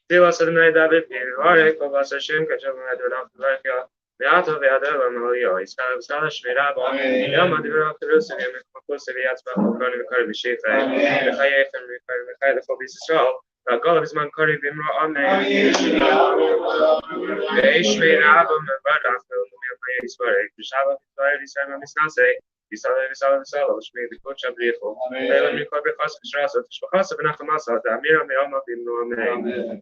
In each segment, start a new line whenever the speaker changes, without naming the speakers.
Dios Adonai David Pirore, Kovas Hashem, Kachavim Adonai Tvarka, Beato Ve'adar Malio, Israel Sala Shmirabo, Yom Adivra Jerusalem, Makus Viatzba, Koni Vikari Vishifa, Mechayef and Mechay the Phobis Israel, Gol of his man Kori Bimro Amen, Ishmael Abam and Badaf, Lumia Isware, Bishava, Victoria, Isama Misnase, Isala, Shmi, the Coach of Licho, Elam Nikobi Khas Strasa, Shpachasa, Benachamasa, the Amira Meoma Bimro Amen.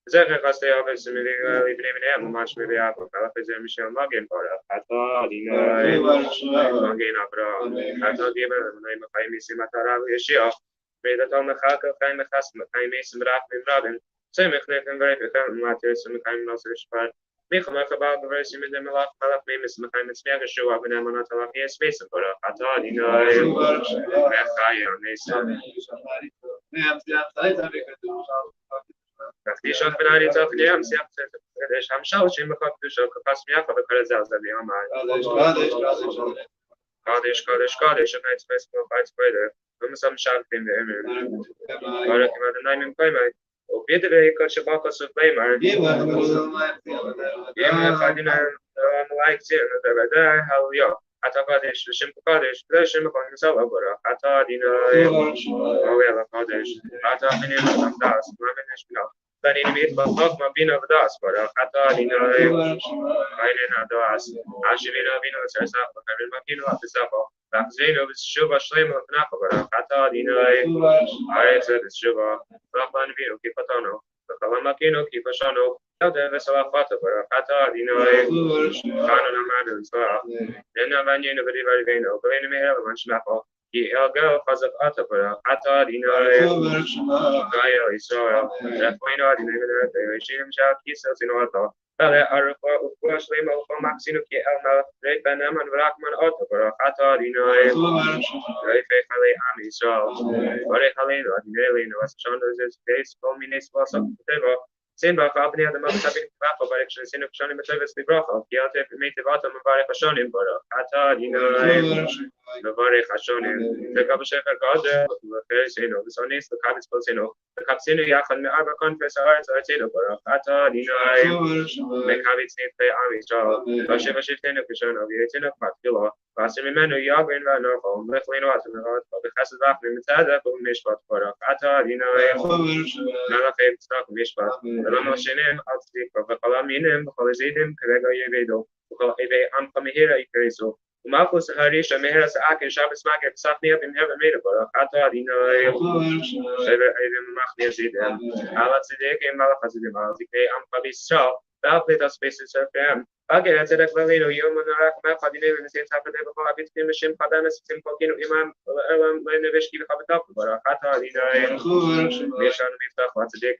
زخم خسته آفس میلی لیبنیم ماش میلی آب خلاف زمینش ماگین پاره حتی دینای ماگین آبرا حتی دیگر منای مخای میسی مطالعه اشیا بیدا مخاک خیم خصم خیم میسم رفت میمرابن سه مخنفن وری بخیر ماتریس مخیم ناسش پر میخوام خبر برسی میده ملاک ملاک میمس مخیم اسمیه شو آبن امانات طلاقی اسمیسم پاره حتی دینای مخای نیستم وقتی شد بناری تافلی هم سیاه تدش هم شاو چی میخواد دوشو که پس میاد خب کار زلزله هم کادش نیت فیس کو فایت پیدا مثلا شرط فیلم امین آره که من نایم پای من و بیاد به کارش با کسب پای من یه خادینا لایک چه بده هاویا حتی کادش شیم کادش داشت میخوام مثلا برا حتی دینا اوه کادش حتی فینیم داست ما بنش بنا دارین میت با ما بینا بداس برا حتی دینا کاینا داست عاشقینا بینا سرسا کامل ما کینو بسافا زینو بس شوبا شلیم ناخو برا حتی دینا عارف بس شوبا رقبان بینو کی فتانو فقط ما کینو کی فشانو ده مثلا خاطر برا حتی دینا قانون ما صار لأن بنينا بدي بينه وبين مهر ومش نفع يلقى خزق أتبرا حتى دينا غاية إسرائيل لفين هذه نقدر يشيل مشاهد كيسة سنواتا فلا أعرف وش لما وفا مكسينو كي ألما ريت بنام وراك من أتبرا حتى دينا ريت خلي عم إسرائيل وريت خلي دينا لين وسشان دوزيز كيس كومينيس واسط تبا سين باقي أبني هذا ما بتبين باقي بارك شن سينو كشاني متلبس ببراقة كياته ميتباته مبارك شانين برا حتى دينا مبارك شانين تكاب شيخ قادر وخير سينو بسونيس تكابس بسينو تكاب سينو يأخذ من أربع كونفرنس أرسينو برا حتى دينا مكابس نيت في عامي جال باشي باشي تينو كشانو بيتينو كماتكيلا باسي منو يابين ونرفع مخلين واتمرات وبخاص باقي متعدد ومشبط برا حتى دينا نلا خير تستاق مشبط لما شنیم آتیک و فقط مینم بخال زیدم کردگاه یبیدو بخال ایبی آن کمیهر ایکریسو و ما کوس هریش مهر از آکن شاب اسماک بسافنیا بمهر میره برا حتی دینا ایبی مخنی زیدم حالت زیده که مال خزیدم آزی که آن قبیسا دافلی دست بیسی سرفیم اگر از ذلك بغيرو يوم نراك ما قدينه بنسيت حفظه بقى بيت كل مشين قدام ستين كوكين وإمام الألم بين بشكي بقى بتاق برا حتى دينا ليشان بيفتح وقت ديك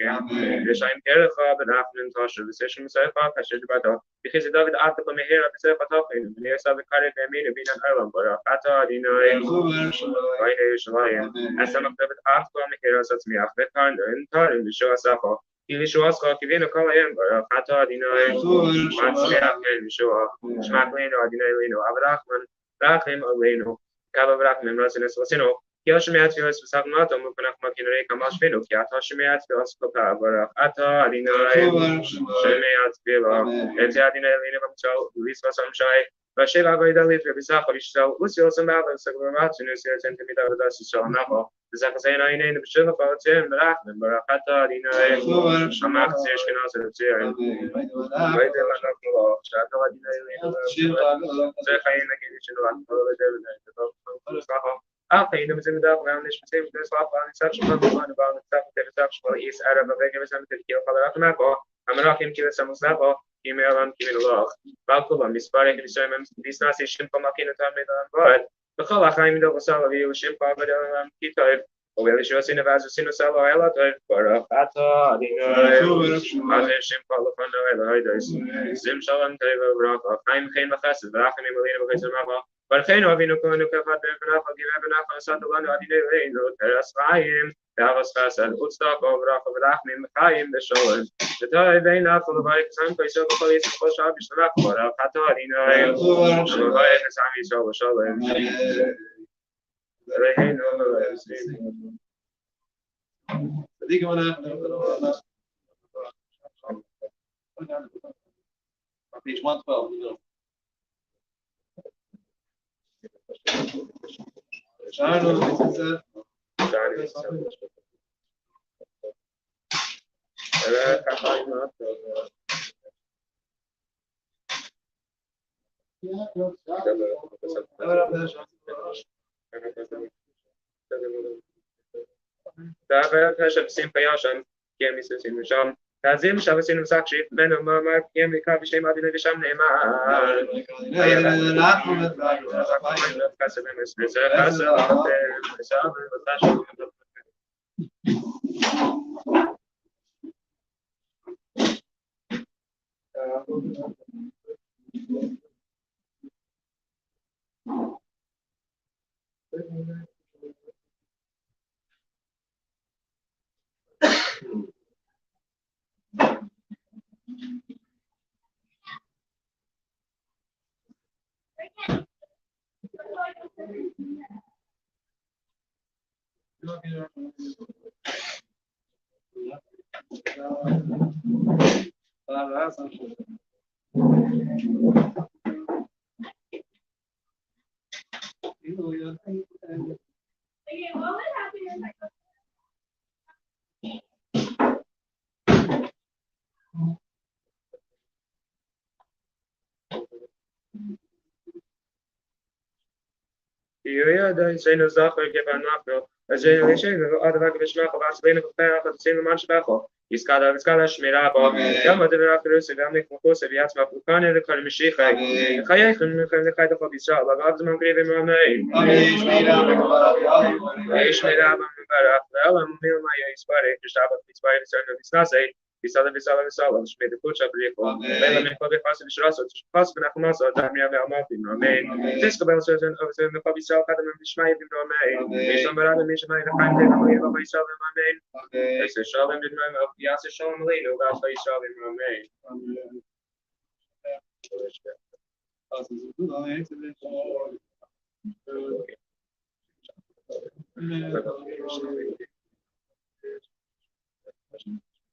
ليشان كير خاب الأخ من تاشر بسيش مسافة كشج بعده بخيز داود عاتق مهيرة بسافة تاقين من يساب كاري بيمين بين الألم برا حتى دينا وين يشلاين أسمع داود عاتق مهيرة ستمي أخذ كان إنتار بشوا سافة كيف شو أسقى كيفين كلا يوم برا حتى دينا ما تسمع كيف شو شمعك لينو دينا لينو أبراك من راكم لينو كابا براك من راس نسوسينو كيا شمعت في هس بساقنات أم كنا كماكين ري كماش فينو كيا تا شمعت في أسقى برا حتى دينا شمعت في لا إنتي دينا لينو بمشاو ليس بسام شاي فشيء بعد ذلك في بساق بيشتاو وسيل بعض السكرات سنوسيل سنتيمتر بدأ يشتغل نقا بساق زين عينين بشغل فاتين مراح من برا حتى دينا أما أخسرش كنا سنتير بعد ما نقول شاء الله دينا لينو زخينا كذي شنو عن طلبة دولة صراحة أخينا مثل ده وعندش مثل ده صراحة عن سافش ما بقى بعض سافش كويس عرب بقى مثلا مثل كيلو خضرات ما بقى أما راكم كذا سمسافة كيميران كيميلوغ باكو بمسبارك بسمم ديسناسي شيمبا ماكينة تعمل بعد بخلا خايم ده وصار بيه شيمبا بدل كيتايب ويلي شو سينو بازو سينو سالو هلا طيب برا حتى دينا هذا شيمبا لفنا هلا هيدا زم شلون طيب برا خايم خين مخاس براخني ملينا بقيت ما برخين وبينو كونو كفات بنا فجينا بنا خمسات الله عدينا وينو ترس خايم تعرس خاص الأوتستاك وبراخ براخني مخايم بشلون تتاي بين أكل بايك سام كيسو بخليس خوش عب يشتغل برا حتى دينا ما بايك سامي شو شلون رهين والله ديك وانا page 112 תעזים עכשיו עשינו מסך שיפבנו מאמר קיים ויקרא בשם אבינו ושם נאמר יהיה שאינו זכר כבנחנו, אז שאינו עד רק בשמחו ועצבנו בפרח עשינו למען שבחו, יזכה לשמירה בו, גם הדבר הפירוס וגם נכמחוס ויעצמה פוקני לכל משיחי, חייכם לחי דחו בישראל, בגב זמן קריבים רמאים, שמירה במברך, ואלה מיל מה יספרי, כשתאבק יספרי וסרנו וסנסי, ויסלה שמי דקות שבריחו, ואלה מנחה בפסי ושרסות, שפס ונחמסו, דמיה ואמרתים, אמן. תסקבל סרטן ובכל בישראל קדם ושמי יבינו אמן. וישלם ברד למי שמי לחיים תגמר יבא בישראל אמן. ויעשה שלום לדמם, ויעשה שלום עלינו, ועשה ישראל אמן.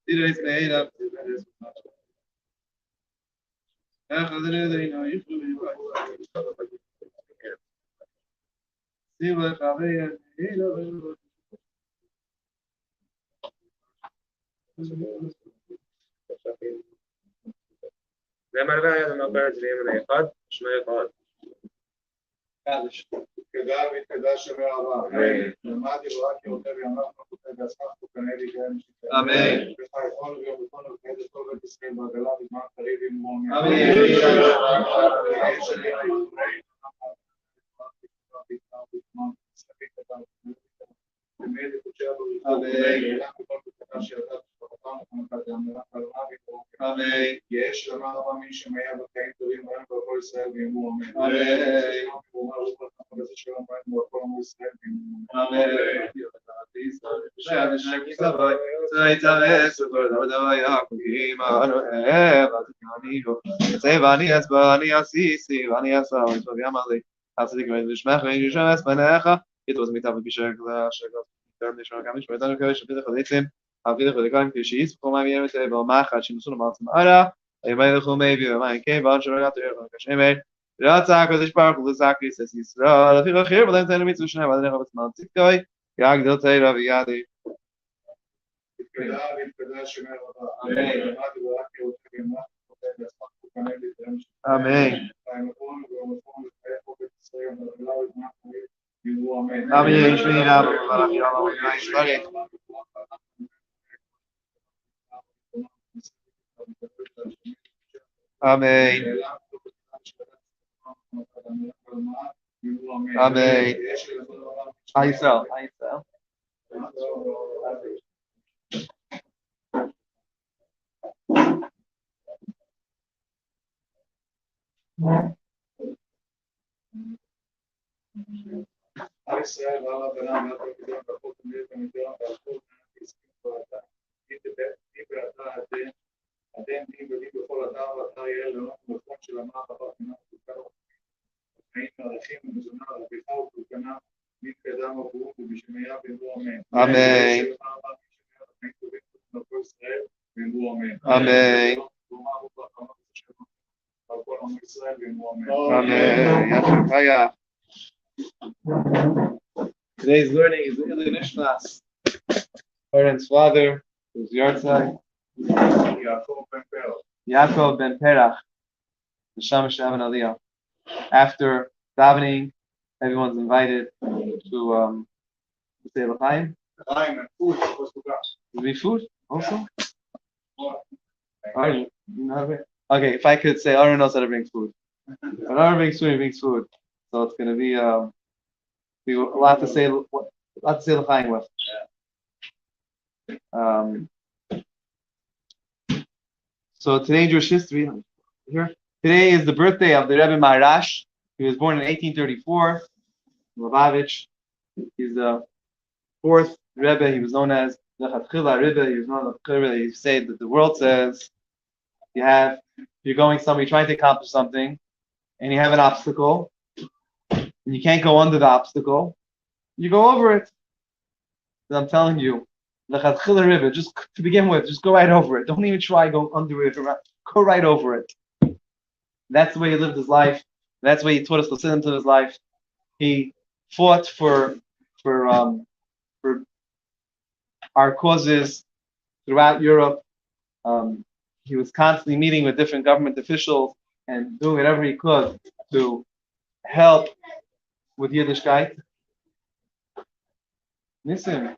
Today's made up.
لما رجع لما قرأت اليوم الأحد شمال الأحد.
כדאי וכדאי שמערב. למדתי רק יותר ימח וכותב ועסקת וכנראה גם
אמן.
וחייכון ויומכון וכנראה כל בית ישראל בעגלה בזמן קריב עם מומי.
אמן.
יש למה רבה מי שמהיה בחיים טובים רעים בכל ישראל ואימו אמן.
רצה הקדוש ברוך הוא לזכריס את ישראל, לפי אחר ולהם תהיינו מצווה שניהם, ועד נראה בזמן צדקוי, יגדל תהירה וידי.
התקדש שמי רבה.
אמן. אמן. שמי רבה, וברך יאללה ובנה ישראל. אמן. Amen. Israel.
ישראל ועלה בנם והתקדם בכל תמיד ומדיון והלכות והסכים ואתה אתם תהים בלי בכל אדם ואתה יהיה לנו במקום של המח הבא פניו וקר חיים מעריכים ומזונה רביחה וקלקנה מתקדם עבור ובשמיה ואמרו אמן.
אמן.
ישראל ואמרו אמן.
אמן.
ישראל ואמרו אמן.
אמן. ישו חיה. Today's learning is Ili Nishmas. Oren's father, who's Yartzai, Yaakov ben Perach, the Shamash Avan Aliyah. After davening, everyone's invited to say L'chaim. Will be food also? Alright, okay, if I could say, Aaron knows how to bring food. When Aaron brings food, he brings food. So it's going to be a lot to say L'chaim with. So today in Jewish history, here, today is the birthday of the Rebbe Maharash. He was born in 1834. Lubavitch. He's the fourth Rebbe. He was known as the Chatchila Rebbe. He was known as the Rebbe. He said that the world says you're going somewhere, you're trying to accomplish something, and you have an obstacle, and you can't go under the obstacle. You go over it. And I'm telling you, the Chatchila Rebbe, just to begin with, just go right over it. Don't even try go under it. Go right over it. That's the way he lived his life. That's the way he taught us to sit into his life. He fought for our causes throughout Europe. He was constantly meeting with different government officials and doing whatever he could to help with Yiddishkeit. Nissim.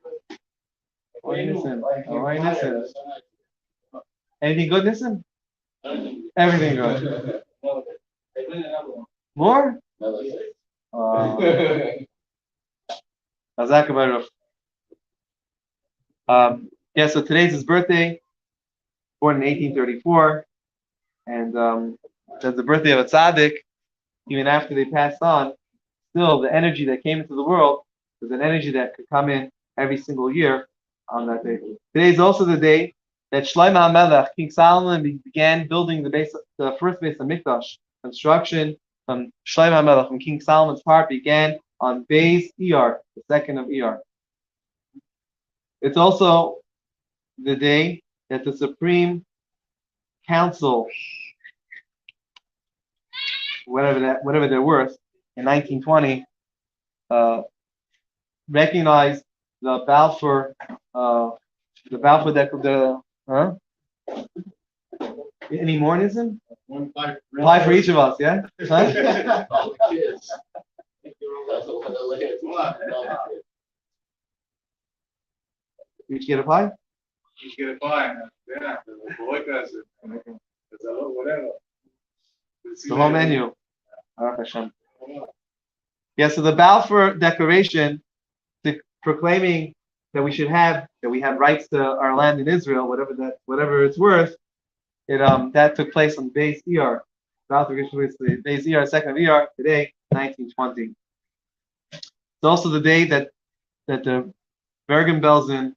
Nissim. Anything good, Nissim? Everything good. More? So today's his birthday, born in 1834, and that's the birthday of a tzaddik. Even after they passed on, still the energy that came into the world was an energy that could come in every single year on that day. Today is also the day that Shlomo HaMelech, King Solomon, began building the first base of Mikdash. Construction from Shlomo HaMelech, from King Solomon's part, began on Beis Iyar, the second of Iyar. It's also the day that the Supreme Council, whatever they're worth, in 1920, recognized the Balfour any mormonism? Apply for each of us, yeah? Huh? Each get a pie?
Each get a pie. Yeah, whatever.
The whole menu. Yeah, so the Balfour Declaration, proclaiming that we have rights to our land in Israel, whatever it's worth, that took place on Beis Iyar. Balfour Declaration, Beis Iyar, second of Iyar, today, 1920. It's also the day that the Bergen-Belsen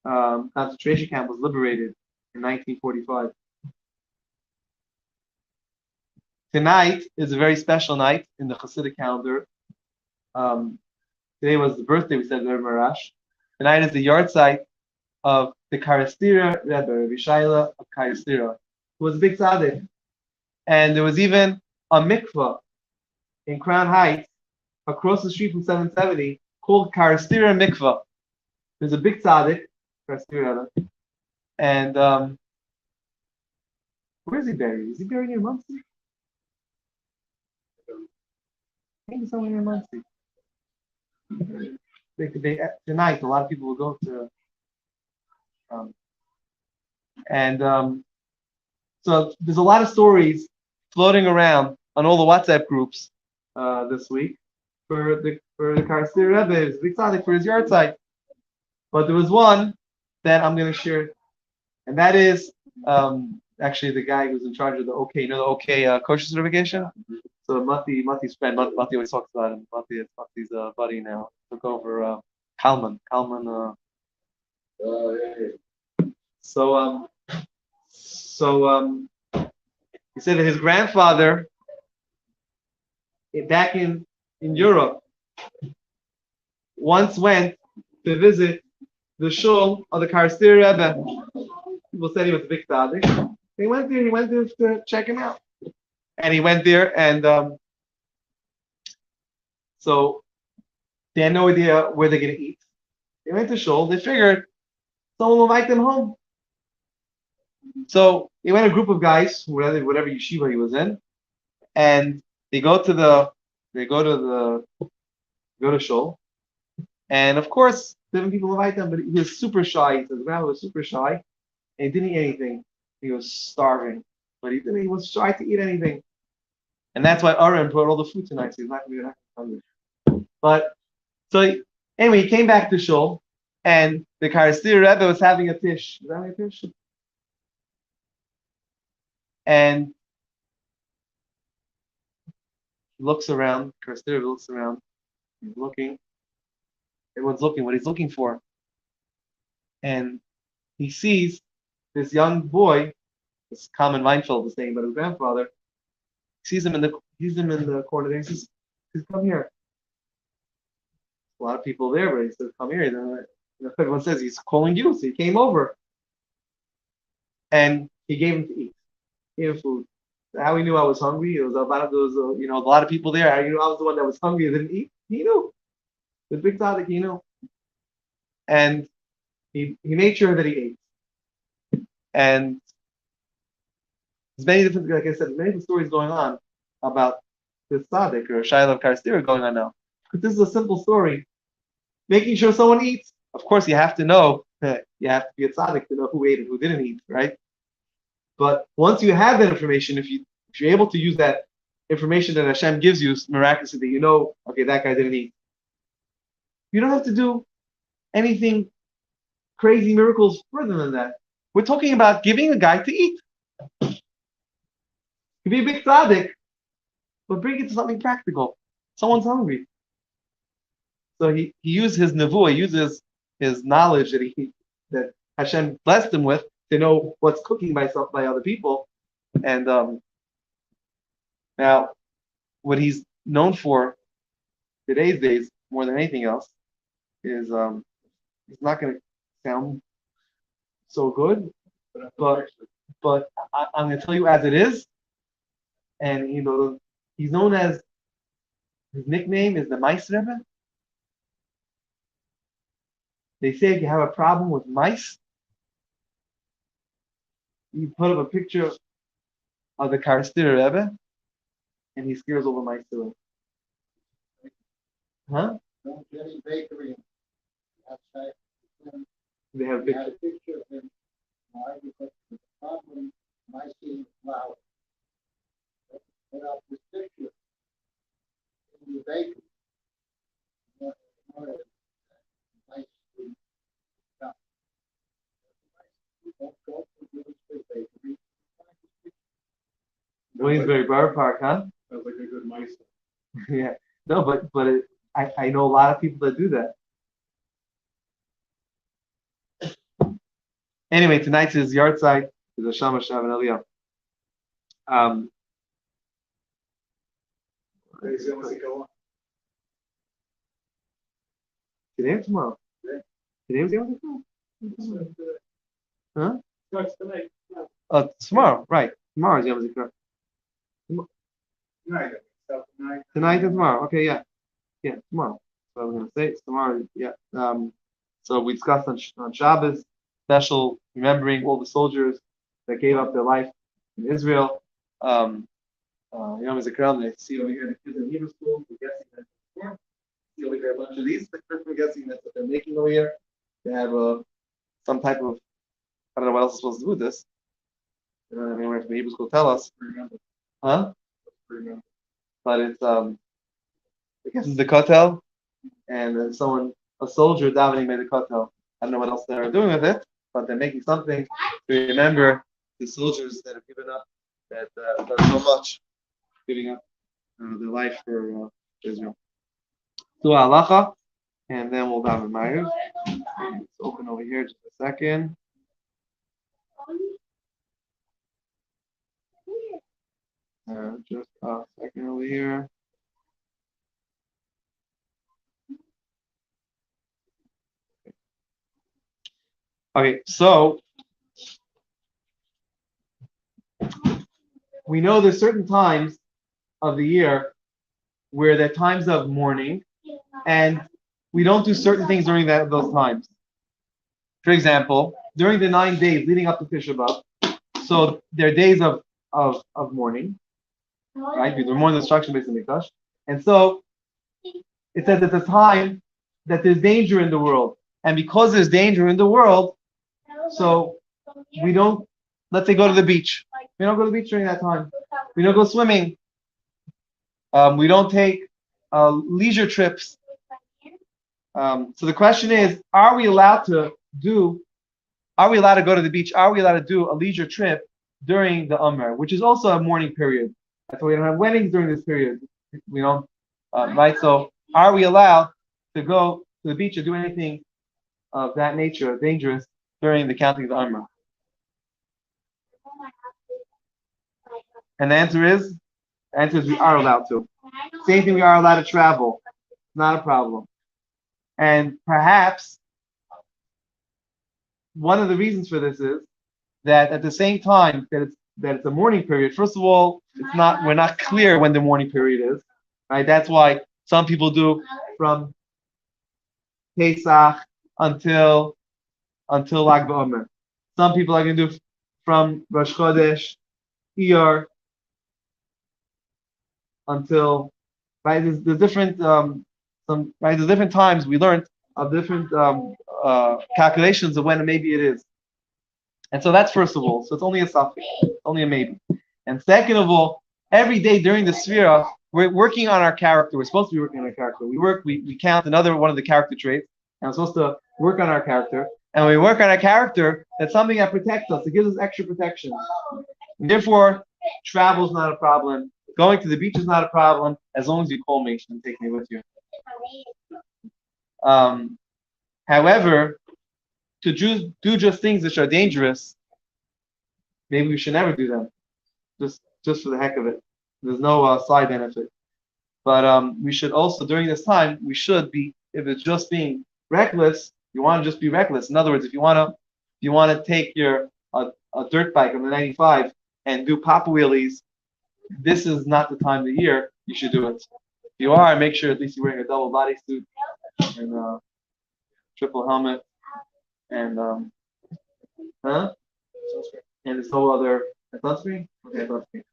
concentration camp was liberated in 1945. Tonight is a very special night in the Hasidic calendar. Today was the birthday, we said, of Rebbe Maharash. Tonight is the yahrzeit of the Karastira Rebbe, Rabbi Shaila of Karastira, who was a big tzaddik. And there was even a mikveh in Crown Heights, across the street from 770, called Karastira Mikveh. There's a big tzaddik, Karastira Rebbe. And where is he buried? Is he buried near Muncie? Maybe somewhere near Muncie. Tonight, a lot of people will go to, so there's a lot of stories floating around on all the WhatsApp groups this week for the Karasir Rebbe, his big tzaddik, for his yahrzeit. But there was one that I'm going to share, and that is actually the guy who's in charge of the OK, the OK kosher certification. So Mati's friend, Mati always talks about him. Mati's buddy now took over Kalman. So he said that his grandfather, back in Europe, once went to visit the shul of the Karastir Rebbe. People said he was a big tzaddik. He went there to check him out. And he went there, and so They had no idea where they're going to eat. They went to shul. They figured someone will invite them home. So they went a group of guys, whatever yeshiva he was in, and they go to shul, and of course 7 people invite them, but he was super shy. He says, "Grandma was super shy, and he didn't eat anything. He was starving, but he didn't. He was shy to eat anything, and that's why Aaron brought all the food tonight. So he's not going to be hungry." But anyway, he came back to shul, and the Karastir Rebbe was having a tish. Was having a tish? And he looks around, Karastir looks around, he's looking, everyone's looking what he's looking for. And he sees this young boy, this common Weinfeld was saying about his grandfather, sees him in the corner there, he says, "Come here." A lot of people there, but he says, "Come here." Then everyone says, "He's calling you," so he came over. And he gave him to eat. He gave him food. How he knew I was hungry? It was a lot of people there. How he knew I was the one that was hungry and didn't eat? He knew. The big tzaddik, he knew. And he made sure that he ate. And there's many different, like I said, many different stories going on about this tzaddik or Shiloh of Karastir going on now. But this is a simple story. Making sure someone eats. Of course, you have to know. You have to be a tzaddik to know who ate and who didn't eat, right? But once you have that information, if you're able to use that information that Hashem gives you miraculously, that you know, okay, that guy didn't eat. You don't have to do anything crazy miracles further than that. We're talking about giving a guy to eat. You can be a big tzaddik, but bring it to something practical. Someone's hungry. So he used his nevuah, he uses his knowledge that Hashem blessed him with to know what's cooking by other people. And now, what he's known for today's days, more than anything else, is it's not going to sound so good, but I'm going to tell you as it is. And he's known as, his nickname is the Mice Rebbe. They say if you have a problem with mice, you put up a picture of the Karastir Rebbe, and he scares all the mice away. Huh?
Jenny Bakery outside.
They have
We had a picture of him. Because the problem, mice eating flour. Put up this picture in the bakery. Mice eating flour. Don't go to the bakery.
Williamsburg Borough Park, huh?
Sounds like a good mice.
Yeah. No, but I know a lot of people that do that. Anyway, tonight's his yard site is a Shama Shav and Aliyah. Today or tomorrow? Today was the other Huh?
Starts tonight.
Tomorrow, right. Tomorrow is Yom Zikra. Tonight and tomorrow. Okay, yeah. Yeah, tomorrow. So I was going to say it's tomorrow. Yeah. So we discussed on Shabbos, special remembering all the soldiers that gave up their life in Israel. Yom Zikra, they see over here the kids in Hebrew school. We're guessing that before. See over here a bunch of these. We're guessing that's what they're making over here. They have some type of, I don't know what else is supposed to do with this. Anywhere from the Hebrew school tell us. Huh? But it's I guess it's the kotel, and then a soldier davening made the kotel. I don't know what else they're doing with it, but they're making something to remember the soldiers that have given up, that done so much, giving up their life for Israel. So halacha, and then we'll daven Maariv. Let's open over here just a second. Just a second over here. Okay, so we know there's certain times of the year where there are times of mourning, and we don't do certain things during those times. For example, during the 9 days leading up to Tisha B'Av, so they're days of mourning, right? Because we're more instruction based on Mikdash. And so it says at the time that there's danger in the world. And because there's danger in the world, so we don't, let's say, go to the beach. We don't go to the beach during that time. We don't go swimming. We don't take leisure trips. So the question is, are we allowed to go to the beach? Are we allowed to do a leisure trip during the Umar, which is also a mourning period? That's why we don't have weddings during this period. We don't, right? So are we allowed to go to the beach or do anything of that nature, dangerous, during the counting of the Umrah? And the answer is we are allowed to. Same thing, we are allowed to travel. Not a problem. And perhaps one of the reasons for this is that at the same time that it's a mourning period, first of all, we're not clear when the mourning period is. Right? That's why some people do from Pesach until Lag BaOmer. Some people are going to do from Rosh Chodesh, Iyar, until, right? There's different there's different times we learned of different calculations of when maybe it is. And so that's first of all. So it's only a suffix, only a maybe. And second of all, every day during the Sfira, we're working on our character. We're supposed to be working on our character. We count another one of the character traits, and we're supposed to work on our character. And when we work on our character, that's something that protects us. It gives us extra protection. And therefore, travel is not a problem. Going to the beach is not a problem, as long as you call me and take me with you. However, to do just things which are dangerous, maybe we should never do them, just for the heck of it. There's no side benefit. But we should also, during this time, we should be, if it's just being reckless, you want to just be reckless. In other words, if you want to take a dirt bike on the 95 and do papa wheelies, this is not the time of the year you should do it. If you are, make sure at least you're wearing a double bodysuit and triple helmet and and there's no other sunscreen. Okay, sunscreen.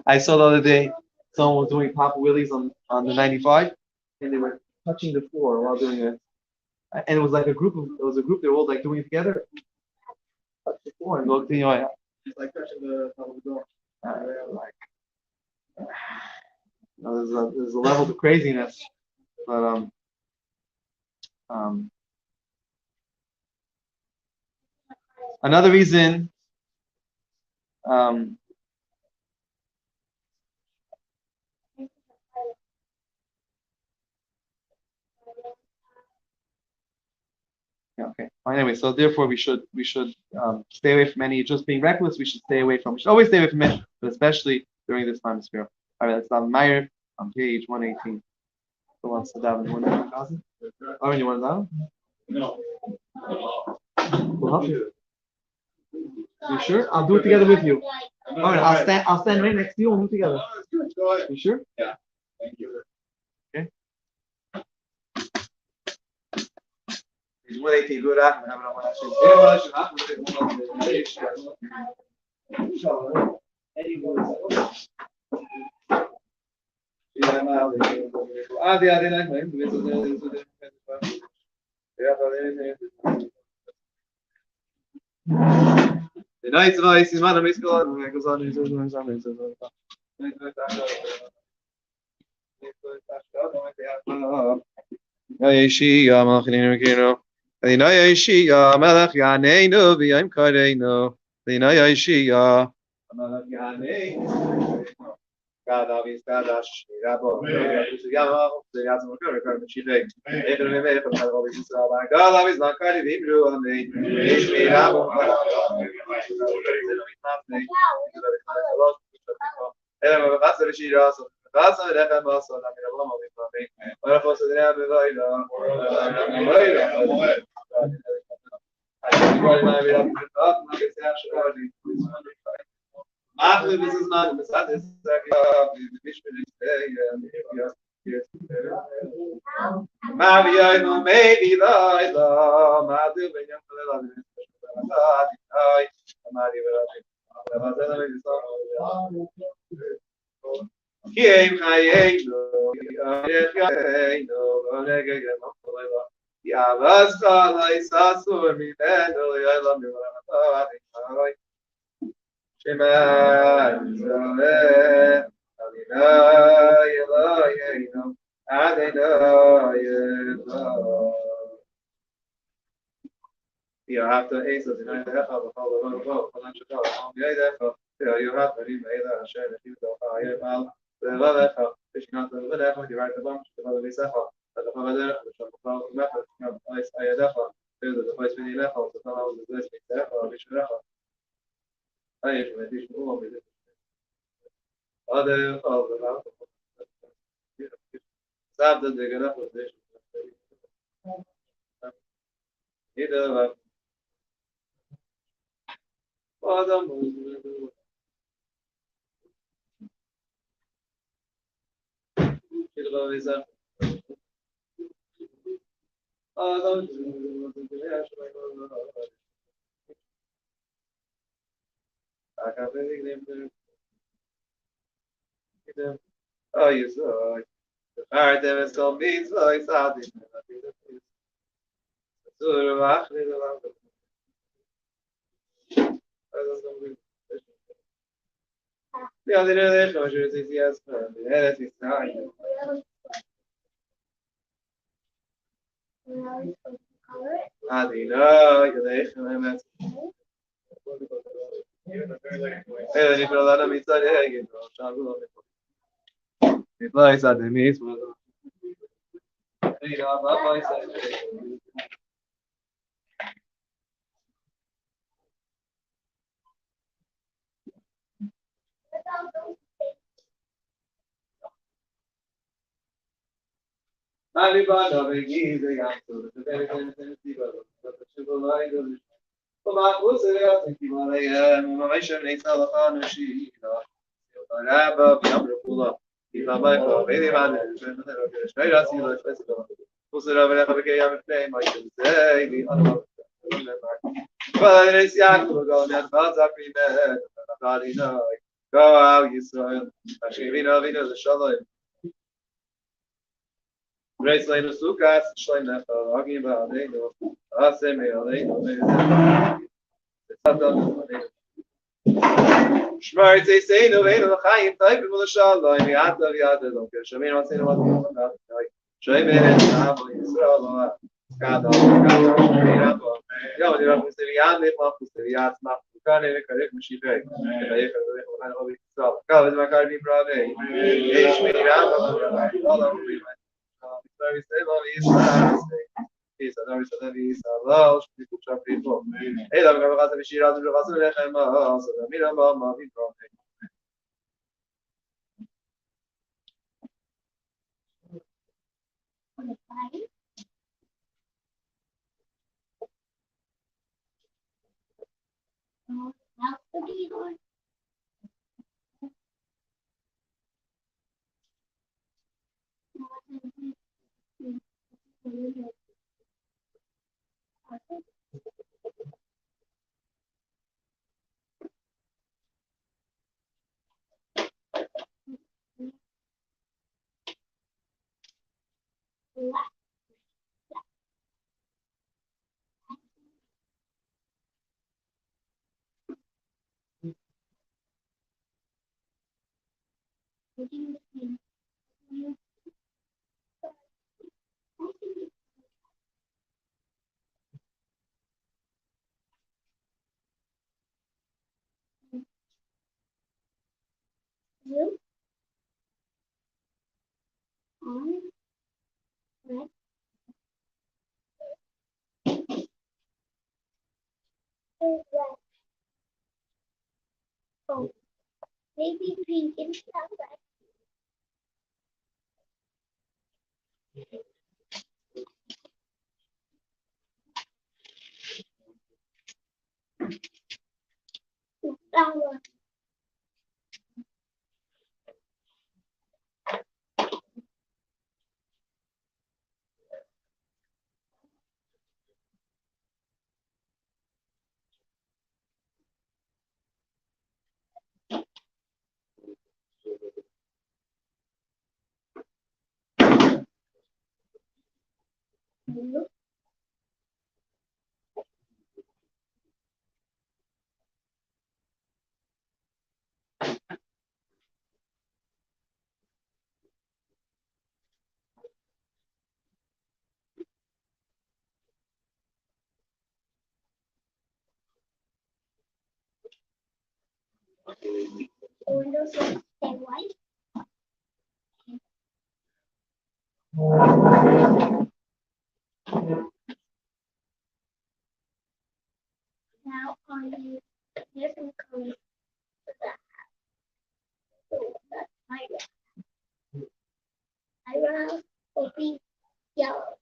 I saw the other day someone was doing papa wheelies on the 95, and they were touching the floor while doing it. And it was like a group. They were all like doing it together. Touch the floor and go.
It's like touching the top of the door.
There's a level to craziness, but another reason. Yeah, okay. Anyway, so therefore we should stay away from any just being reckless. We should stay away from. We should always stay away from it, but especially during this time of Sfira. All right, let's start Maaariv on page 118. Who wants to daven? You want to daven? Oh, you want to daven?
No.
We'll help you. You sure? I'll do it together with you. All right, I'll stand right next to you and we'll do it together.
Go ahead.
You sure?
Yeah. Thank you.
Okay. 118, good the nights of ice is man of God. Adinaya Yeshia, Melech Yaneinu, V'yayim Kadeinu. Adinaya Yeshia, Melech Yaneinu. God, obvious, God, Rabbo. Yama, the Yazma Kurikar, the Chile. God, obvious, not Kadi, Vimru, and the Yeshmi Rabbo. Maria no maybe the Madu Benyam Kim Hayeno Yavas Kalai Sasur Mimeno Yalam Shema Yisrael Adonai Eloheinu Adonai Eloheinu. You have to ace of the night of the follow, you have to read the share the few of fire, the level, fishing out the level, you write the bunch, the level is a hop, the father, the shop of method, ice, I had a hop, there's the place with the level, the fellow with the list, which I usually teach all of it. Other of the mouth. Stop the digging up position. Either Adam oh, you saw the paradigm is called means like something. The other day, yes, Go out, Yisrael. Hashivino, Vino, the Shalom. Grace Lane of Sukkot, Shalom Nefal, Hagim Ba'aleinu, Asem Aleinu, Shmar Tzeinu, Veinu, L'chaim, Taipim, L'shalom, Yatav, Yatav, Shamir, Matzinu, Matzinu, Shemir, Avo, Yisrael, Gadol, Gadol, Shemir, Avo, Yom, Yom, Kuseviyat, Nefal, Kuseviyat, Smach, Kane, Karek, Meshivek, Kayek, Kayek, Yisrael, Kavod, Makar, Mibrave, Shemir, Avo, Allah, Peace, adore Sadavis, Allah, people chop people. Hey, I'm going to be Shiraz, Lechem, so the Mirama, Mavi,
Maybe pink and stuff. windows stay white. Now on the different colors for the house. So that's my eyebrows will be yellow.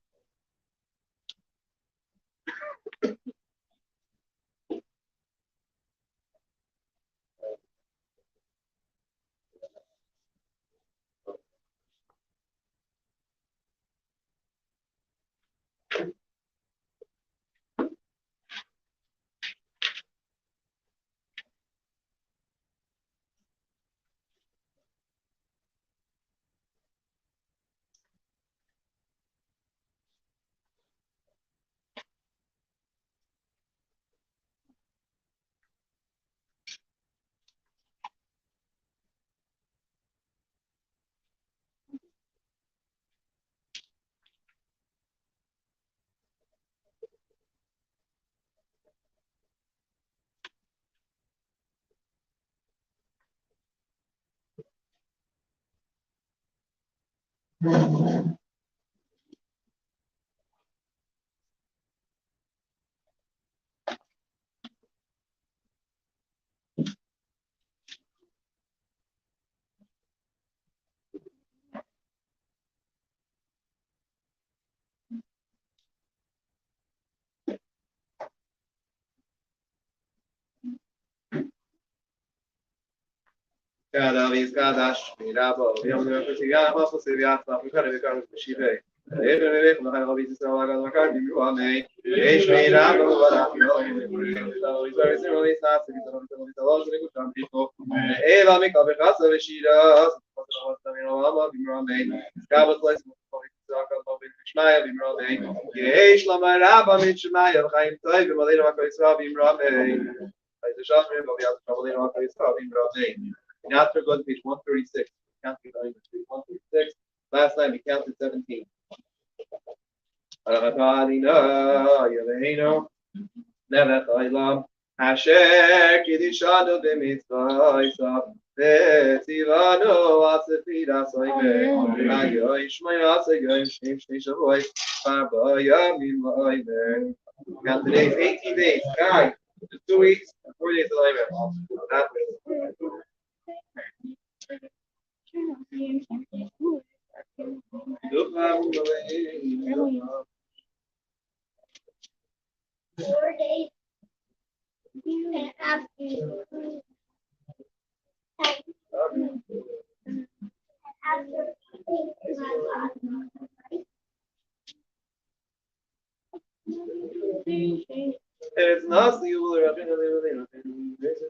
Kadavis Kadash, Mirabo, Yom Kusiga, Mosivia, Africa, Shive. Every Mahavis is all I got you are made. H. Mirabo, what I know, is very similarly not to the laws of some people. Eva Mikavasa, Shida, Scabot Place, Shmaya, Bimrome, Yesh Lamaraba, Mitchmaya, Haim Type, Malina Makisra, Bimrome. The Shasman, but we have trouble in our face, Bimrome. Now we're going to page 136. Counting page 136. Last night we counted 17. Asher Kidishanu b'mitzvah Tzivanu asefira soimer Ayo Ishmael asegoyim shnim shnei shavuos Farba yamim loimer. Now today's 18 days. Guys, just 2 weeks and 4 days of loimer.
Four days. And after
It's not you will have It's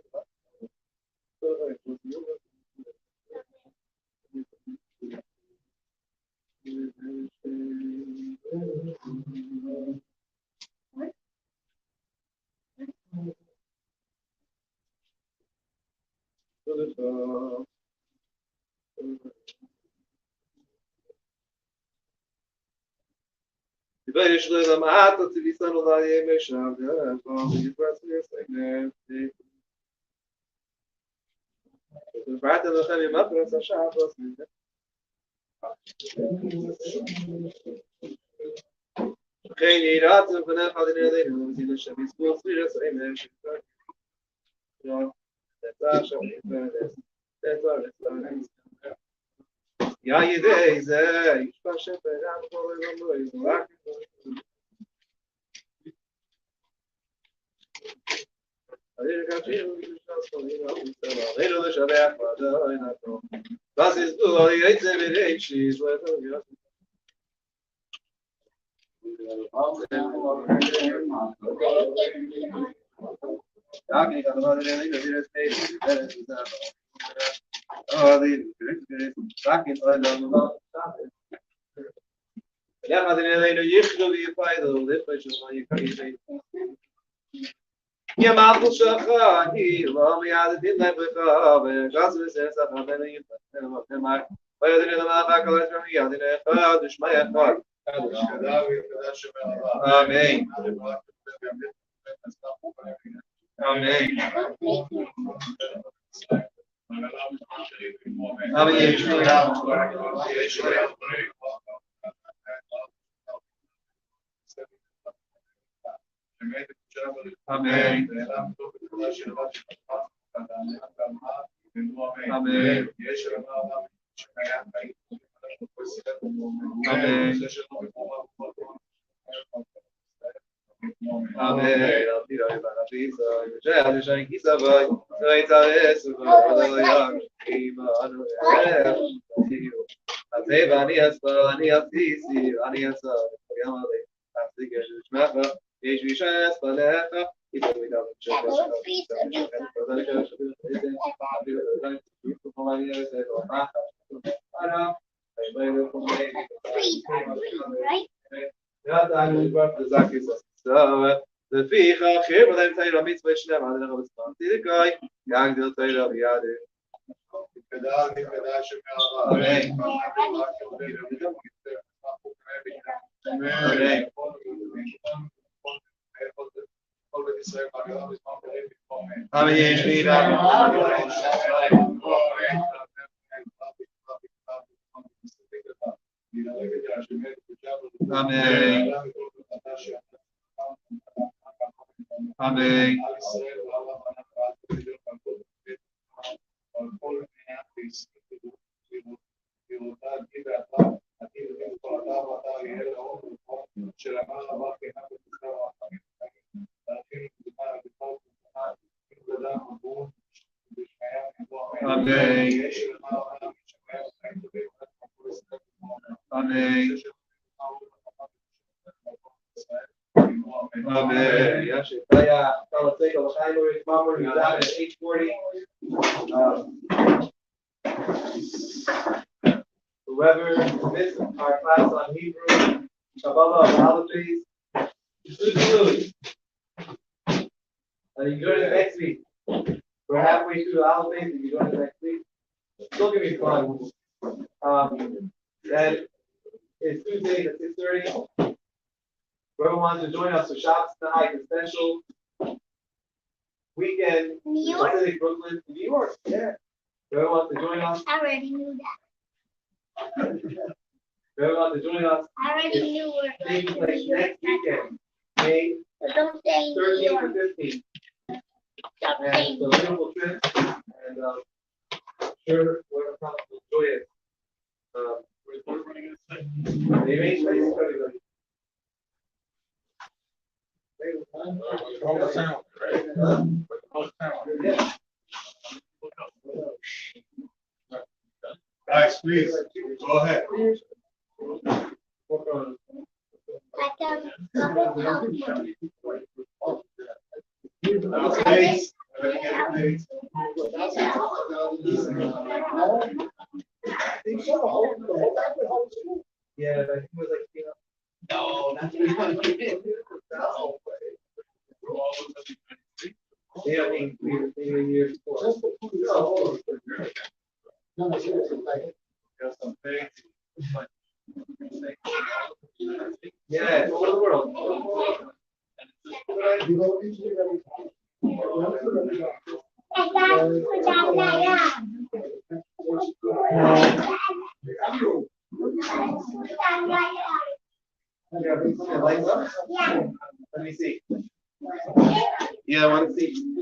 Amen. Amen. Amen. Amen. לפי חכיר ולהם תאיר המצווה שלהם עד אנחנו בספרתי לקוי יגדל תאיר אביעד
נתקדש שמערה כל בית ישראל בהגדה בזמן פרים מתפורמים
אמן ישבי Amen. Amen. Yes, the whoever missed our class on Hebrew, Kabbalah, holidays, and you join us next week. We're halfway through the holidays, and you join us next week. Still gonna be fun. And it's Tuesday at 6:30. Whoever wants to join us for Shabbos tonight, a special weekend in Pacific Brooklyn, New York. Yeah. Whoever wants to join us.
I already knew that.
Whoever wants to join us.
I already knew where
Taking place next weekend, May
But don't say New
13th
York.
to 15th.
Stop
And
saying
it's a beautiful trip. And sure, whoever comes will enjoy it. The arranged place for everybody.
Guys, please, go ahead.
Yeah, but he was like, no, that's what he wanted to do. Yeah, I mean, we were thinking years before. Yeah, all over the world.
Yeah.
Let me see. Yeah, I want to see.